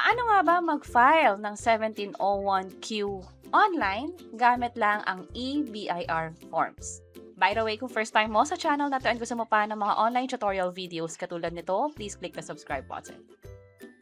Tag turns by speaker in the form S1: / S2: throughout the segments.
S1: Paano nga ba mag-file ng 1701Q online gamit lang ang eBIR forms? By the way, kung first time mo sa channel na to and gusto mo pa ng mga online tutorial videos katulad nito, please click the subscribe button.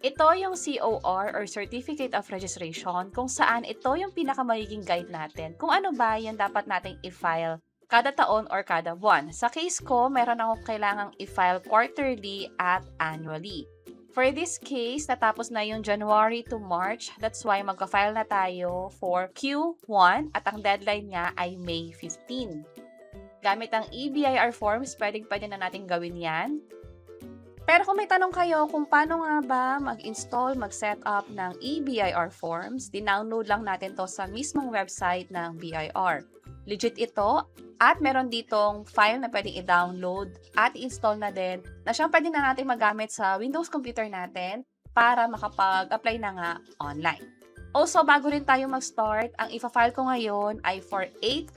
S1: Ito yung COR or Certificate of Registration kung saan ito yung pinakamagiging guide natin kung ano ba yung dapat nating i-file kada taon or kada buwan. Sa case ko, meron ako kailangang i-file quarterly at annually. For this case, natapos na yung January to March. That's why magka-file na tayo for Q1 at ang deadline niya ay May 15. Gamit ang eBIR forms, pwede na natin gawin yan. Pero kung may tanong kayo kung paano nga ba mag-install, mag-set up ng eBIR forms, dinownload lang natin to sa mismong website ng BIR. Legit ito at meron ditong file na pwedeng i-download at i-install na din na siyang pwede na natin magamit sa Windows computer natin para makapag-apply na nga online. Also, bago rin tayo mag-start, ang ipa-file ko ngayon ay for 8%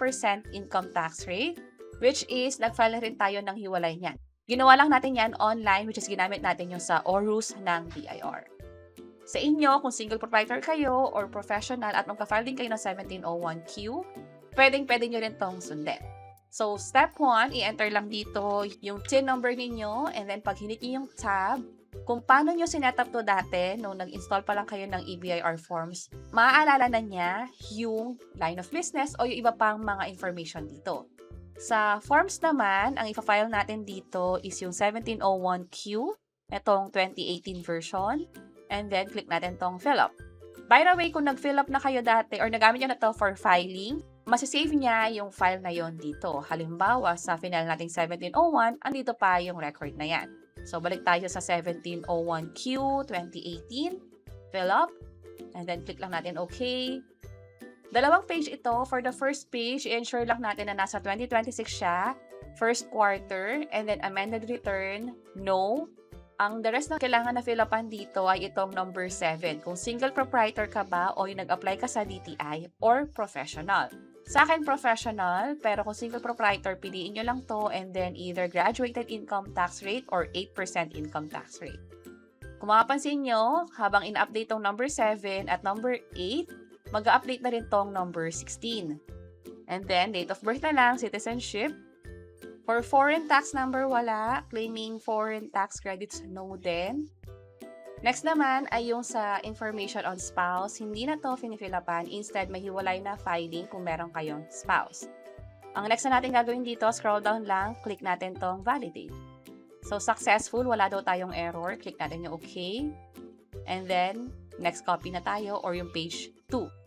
S1: income tax rate, which is nag-file na rin tayo ng hiwalay niyan. Ginawa lang natin yan online, which is ginamit natin yung sa ORUS ng BIR. Sa inyo, kung single proprietor kayo or professional at magka-file din kayo ng 1701Q, pwede nyo rin tong sundin. So, step 1, i-enter lang dito yung TIN number ninyo and then pag hinit nyo yung tab, kung paano nyo sinetup to dati nung nag-install pa lang kayo ng eBIR forms, maaalala na niya yung line of business o yung iba pang mga information dito. Sa forms naman, ang ipa-file natin dito is yung 1701Q, itong 2018 version, and then click natin tong fill up. By the way, kung nag-fill up na kayo dati or nagamit nyo na to for filing, masisave niya yung file na yon dito. Halimbawa, sa final nating 1701, andito pa yung record na yan. So, balik tayo sa 1701Q 2018, fill up, and then click lang natin OK. Dalawang page ito. For the first page, i-ensure lang natin na nasa 2026 siya, first quarter, and then amended return, no. Ang the rest na kailangan na fill upan dito ay itong number 7. Kung single proprietor ka ba o yung nag-apply ka sa DTI or professional. Sa akin, professional, pero kung single proprietor, piliin nyo lang to and then either graduated income tax rate or 8% income tax rate. Kung mapapansin nyo, habang in-update tong number 7 at number 8, mag-update na rin tong number 16. And then, date of birth na lang, citizenship. For foreign tax number, wala. Claiming foreign tax credits, no din. Next naman ay yung sa information on spouse. Hindi na to finifilapan. Instead, may hiwalay na filing kung meron kayong spouse. Ang next na natin gagawin dito, scroll down lang, click natin tong validate. So, successful, wala daw tayong error. Click natin yung OK. And then, next copy na tayo or yung page 2.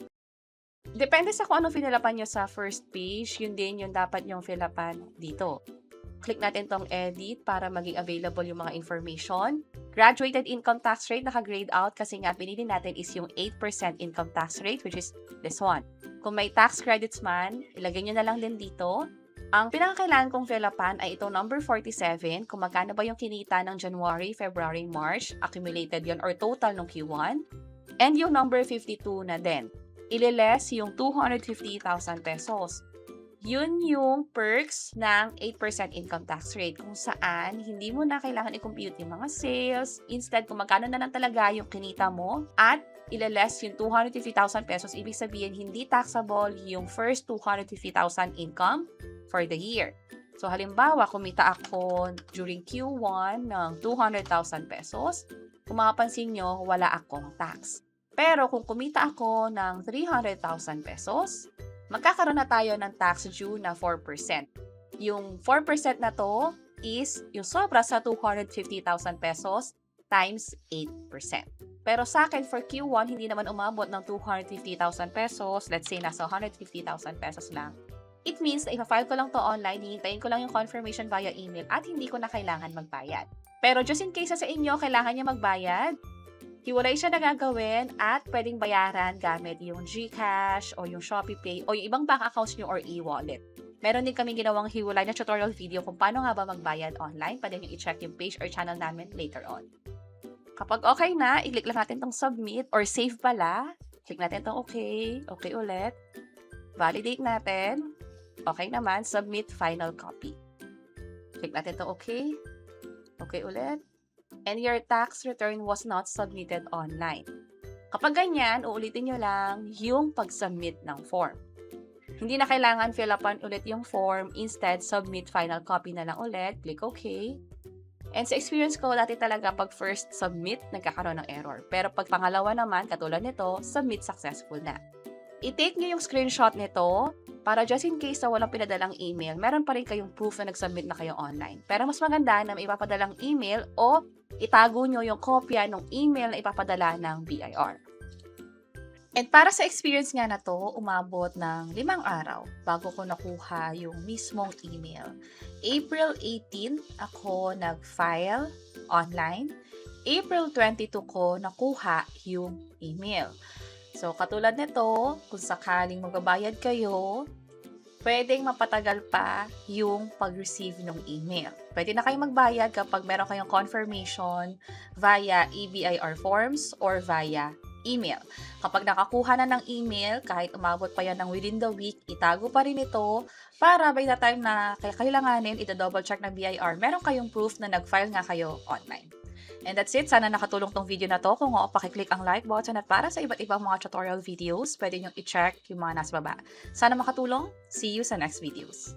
S1: Depende sa kung ano finilapan nyo sa first page, yun din yung dapat nyong filapan dito. Click natin tong edit para maging available yung mga information. Graduated income tax rate, naka-grade out kasi nga pinili natin is yung 8% income tax rate, which is this one. Kung may tax credits man, ilagay nyo na lang din dito. Ang pinakakailangan kong filapan ay itong number 47, kung magkano ba yung kinita ng January, February, March, accumulated yon or total ng Q1. And yung number 52 na din. Ililess yung 250,000 pesos. Yun yung perks ng 8% income tax rate kung saan hindi mo na kailangan i-compute yung mga sales. Instead, kung magkano na lang talaga yung kinita mo at ililess yung 250,000 pesos, ibig sabihin hindi taxable yung first 250,000 income for the year. So, halimbawa, kumita ako during Q1 ng 200,000 pesos, kung mapapansin nyo, wala akong tax. Pero kung kumita ako ng 300,000 pesos, magkakaroon na tayo ng tax due na 4%. Yung 4% na to is yung sobra sa 250,000 pesos times 8%. Pero sa akin, for Q1, hindi naman umabot ng 250,000 pesos. Let's say, nasa 150,000 pesos lang. It means na ipa-file ko lang to online, hihintayin ko lang yung confirmation via email at hindi ko na kailangan magbayad. Pero just in case sa inyo, kailangan niya magbayad, hiwalay siya na gagawin at pwedeng bayaran gamit yung GCash o yung ShopeePay o yung ibang bank accounts nyo or e-wallet. Meron din kaming ginawang hiwalay na tutorial video kung paano nga ba magbayad online. Pwede nyo i-check yung page or channel namin later on. Kapag okay na, i-click lang natin tong submit or save pala. Click natin tong okay. Okay ulit. Validate natin. Okay naman. Submit final copy. Click natin tong okay. Okay ulit. and your tax return was not submitted online. Kapag ganyan, uulitin nyo lang yung pag-submit ng form. Hindi na kailangan fill upan ulit yung form, instead, submit final copy na lang ulit, click OK. And sa experience ko, dati talaga pag first submit, nagkakaroon ng error. Pero pag pangalawa naman, katulad nito, submit successful na. I-take nyo yung screenshot nito para just in case na walang pinadalang email, meron pa rin kayong proof na nag-submit na kayo online. Pero mas maganda na may ipapadalang email o itago nyo yung kopya ng email na ipapadala ng BIR. And para sa experience nga na to, umabot ng 5 araw bago ko nakuha yung mismong email. April 18 ako nag-file online. April 22 ko nakuha yung email. So, katulad nito, kung sakaling magbabayad kayo, pwedeng mapatagal pa yung pag-receive ng email. Pwede na kayong magbayad kapag meron kayong confirmation via eBirforms or via email. Kapag nakakuha na ng email, kahit umabot pa yan ng within the week, itago pa rin ito para by the time na kailanganin, ita-double check ng BIR, meron kayong proof na nag-file nga kayo online. And that's it. Sana nakatulong tong video na to. Kung oo, pakiclick ang like button at para sa iba't ibang mga tutorial videos, pwede nyo i-check yung mga nasa baba. Sana makatulong. See you sa next videos.